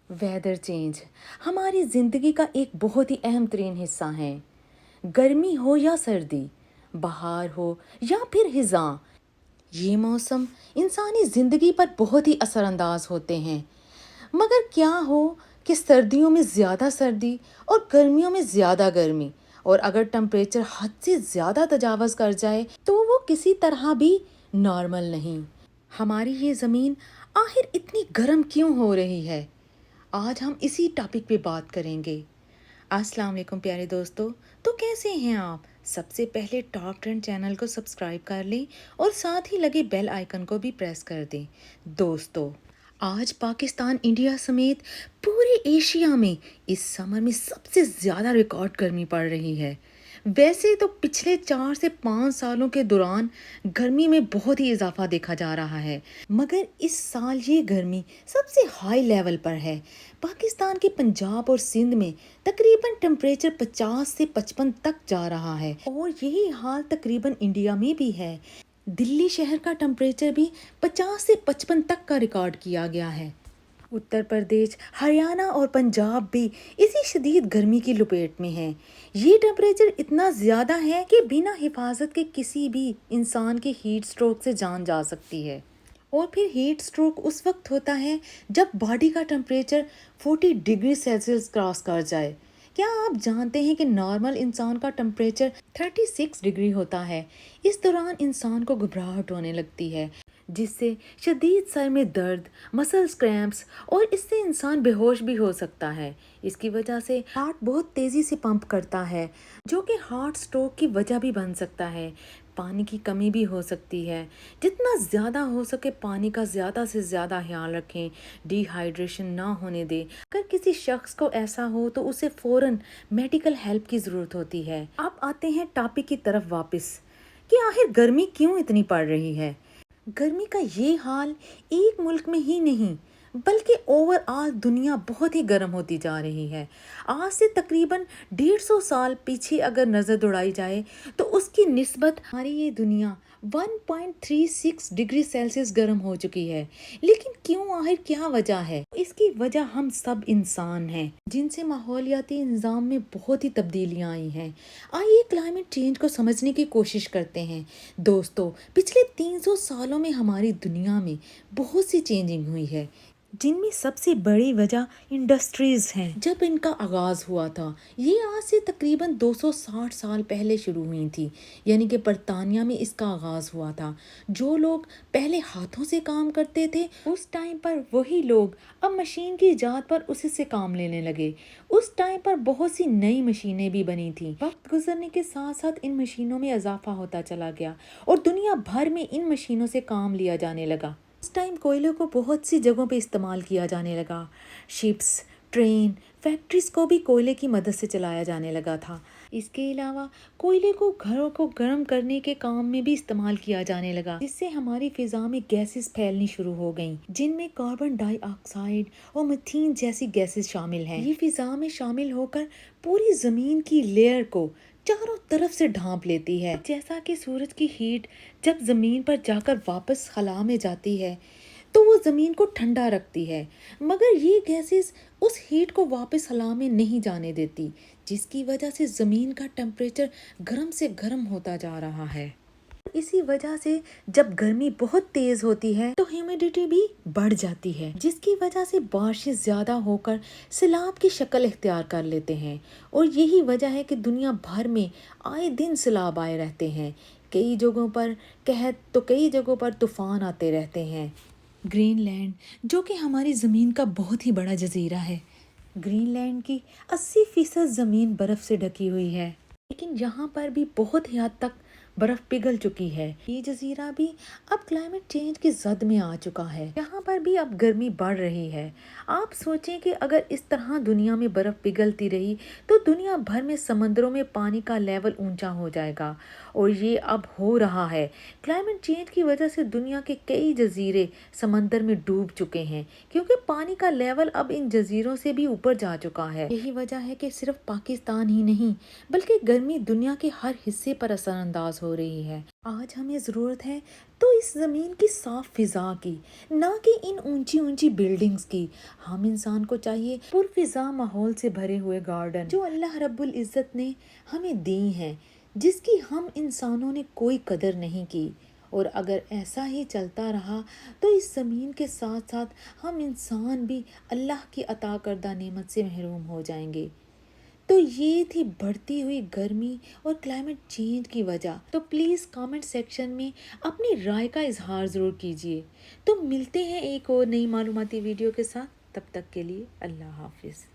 Weather change ہماری زندگی کا ایک بہت ہی اہم ترین حصہ ہے۔ گرمی ہو یا سردی، بہار ہو یا پھر خزاں، یہ موسم انسانی زندگی پر بہت ہی اثر انداز ہوتے ہیں۔ مگر کیا ہو کہ سردیوں میں زیادہ سردی اور گرمیوں میں زیادہ گرمی، اور اگر ٹمپریچر حد سے زیادہ تجاوز کر جائے تو وہ کسی طرح بھی نارمل نہیں۔ ہماری یہ زمین آخر اتنی گرم کیوں ہو رہی ہے؟ آج ہم اسی ٹاپک پہ بات کریں گے۔ السلام علیکم پیارے دوستو، تو کیسے ہیں آپ؟ سب سے پہلے ٹاپ ٹرینڈ چینل کو سبسکرائب کر لیں اور ساتھ ہی لگے بیل آئیکن کو بھی پریس کر دیں۔ دوستو، آج پاکستان، انڈیا سمیت پورے ایشیا میں اس سمر میں سب سے زیادہ ریکارڈ گرمی پڑ رہی ہے۔ ویسے تو پچھلے 4 سے 5 سالوں کے دوران گرمی میں بہت ہی اضافہ دیکھا جا رہا ہے، مگر اس سال یہ گرمی سب سے ہائی لیول پر ہے۔ پاکستان کے پنجاب اور سندھ میں تقریباً ٹمپریچر 50 سے 55 تک جا رہا ہے، اور یہی حال تقریباً انڈیا میں بھی ہے۔ دلی شہر کا ٹمپریچر بھی 50 سے 55 تک کا ریکارڈ کیا گیا ہے۔ اتر پردیش، ہریانہ اور پنجاب بھی اسی شدید گرمی کی لپیٹ میں ہیں۔ یہ ٹمپریچر اتنا زیادہ ہے کہ بنا حفاظت کے کسی بھی انسان کی ہیٹ سٹروک سے جان جا سکتی ہے۔ اور پھر ہیٹ سٹروک اس وقت ہوتا ہے جب باڈی کا ٹمپریچر 40 ڈگری سیلسیس کراس کر جائے۔ کیا آپ جانتے ہیں کہ نارمل انسان کا ٹمپریچر 36 ڈگری ہوتا ہے؟ اس دوران انسان کو گھبراہٹ ہونے لگتی ہے، جس سے شدید سر میں درد، مسلز کریمپس، اور اس سے انسان بے ہوش بھی ہو سکتا ہے۔ اس کی وجہ سے ہارٹ بہت تیزی سے پمپ کرتا ہے، جو کہ ہارٹ سٹروک کی وجہ بھی بن سکتا ہے۔ پانی کی کمی بھی ہو سکتی ہے۔ جتنا زیادہ ہو سکے پانی کا زیادہ سے زیادہ خیال رکھیں، ڈی ہائیڈریشن نہ ہونے دیں۔ اگر کسی شخص کو ایسا ہو تو اسے فوراً میڈیکل ہیلپ کی ضرورت ہوتی ہے۔ اب آتے ہیں ٹاپک کی طرف واپس کہ آخر گرمی کیوں اتنی پڑ رہی ہے؟ گرمی کا یہ حال ایک ملک میں ہی نہیں بلکہ اوور آل دنیا بہت ہی گرم ہوتی جا رہی ہے۔ آج سے تقریباً 150 سال پیچھے اگر نظر دوڑائی جائے تو اس کی نسبت ہماری یہ دنیا 1.36 ڈگری سیلسیس گرم ہو چکی ہے۔ لیکن کیوں؟ آخر کیا وجہ ہے؟ اس کی وجہ ہم سب انسان ہیں، جن سے ماحولیاتی نظام میں بہت ہی تبدیلیاں آئی ہیں۔ آئیے کلائمیٹ چینج کو سمجھنے کی کوشش کرتے ہیں۔ دوستو، پچھلے 300 سالوں میں ہماری دنیا میں بہت سی چینجنگ ہوئی ہے، جن میں سب سے بڑی وجہ انڈسٹریز ہیں۔ جب ان کا آغاز ہوا تھا، یہ آج سے تقریباً 260 سال پہلے شروع ہوئی تھی، یعنی کہ برطانیہ میں اس کا آغاز ہوا تھا۔ جو لوگ پہلے ہاتھوں سے کام کرتے تھے اس ٹائم پر، وہی لوگ اب مشین کی ایجاد پر اسی سے کام لینے لگے۔ اس ٹائم پر بہت سی نئی مشینیں بھی بنی تھیں۔ وقت گزرنے کے ساتھ ساتھ ان مشینوں میں اضافہ ہوتا چلا گیا اور دنیا بھر میں ان مشینوں سے کام لیا جانے لگا۔ اس ٹائم کوئلے کو بہت سی جگہوں پہ استعمال کیا جانے لگا۔ شپس، ٹرین، فیکٹریز کو بھی کوئلے کی مدد سے چلایا جانے لگا تھا۔ اس کے علاوہ کوئلے کو گھروں کو گرم کرنے کے کام میں بھی استعمال کیا جانے لگا، جس سے ہماری فضا میں گیسز پھیلنی شروع ہو گئیں، جن میں کاربن ڈائی آکسائیڈ اور میتھین جیسی گیسز شامل ہیں۔ یہ فضا میں شامل ہو کر پوری زمین کی لیئر کو چاروں طرف سے ڈھانپ لیتی ہے۔ جیسا کہ سورج کی ہیٹ جب زمین پر جا کر واپس خلا میں جاتی ہے تو وہ زمین کو ٹھنڈا رکھتی ہے، مگر یہ گیسز اس ہیٹ کو واپس خلا میں نہیں جانے دیتی، جس کی وجہ سے زمین کا ٹمپریچر گرم سے گرم ہوتا جا رہا ہے۔ اسی وجہ سے جب گرمی بہت تیز ہوتی ہے تو ہیومیڈیٹی بھی بڑھ جاتی ہے، جس کی وجہ سے بارشیں زیادہ ہو کر سیلاب کی شکل اختیار کر لیتے ہیں، اور یہی وجہ ہے کہ دنیا بھر میں آئے دن سیلاب آئے رہتے ہیں۔ کئی جگہوں پر قحط تو کئی جگہوں پر طوفان آتے رہتے ہیں۔ گرین لینڈ، جو کہ ہماری زمین کا بہت ہی بڑا جزیرہ ہے، گرین لینڈ کی 80% زمین برف سے ڈھکی ہوئی ہے، لیکن یہاں پر بھی بہت ہی حد تک برف پگھل چکی ہے۔ یہ جزیرہ بھی اب کلائمیٹ چینج کی زد میں آ چکا ہے۔ یہاں پر بھی اب گرمی بڑھ رہی ہے۔ آپ سوچیں کہ اگر اس طرح دنیا میں برف پگھلتی رہی تو دنیا بھر میں سمندروں میں پانی کا لیول اونچا ہو جائے گا، اور یہ اب ہو رہا ہے۔ کلائمیٹ چینج کی وجہ سے دنیا کے کئی جزیرے سمندر میں ڈوب چکے ہیں، کیونکہ پانی کا لیول اب ان جزیروں سے بھی اوپر جا چکا ہے۔ یہی وجہ ہے کہ صرف پاکستان ہی نہیں بلکہ گرمی دنیا کے ہر حصے پر اثر انداز ہو رہی ہے۔ آج ہمیں ضرورت ہے تو اس زمین کی صاف فضا کی، نہ کہ ان اونچی اونچی بلڈنگز کی۔ ہم انسان کو چاہیے پرفضا ماحول سے بھرے ہوئے گارڈن جو اللہ رب العزت نے ہمیں دی ہیں، جس کی ہم انسانوں نے کوئی قدر نہیں کی۔ اور اگر ایسا ہی چلتا رہا تو اس زمین کے ساتھ ساتھ ہم انسان بھی اللہ کی عطا کردہ نعمت سے محروم ہو جائیں گے۔ تو یہ تھی بڑھتی ہوئی گرمی اور کلائمیٹ چینج کی وجہ۔ تو پلیز کامنٹ سیکشن میں اپنی رائے کا اظہار ضرور کیجیے۔ تو ملتے ہیں ایک اور نئی معلوماتی ویڈیو کے ساتھ، تب تک کے لیے اللہ حافظ۔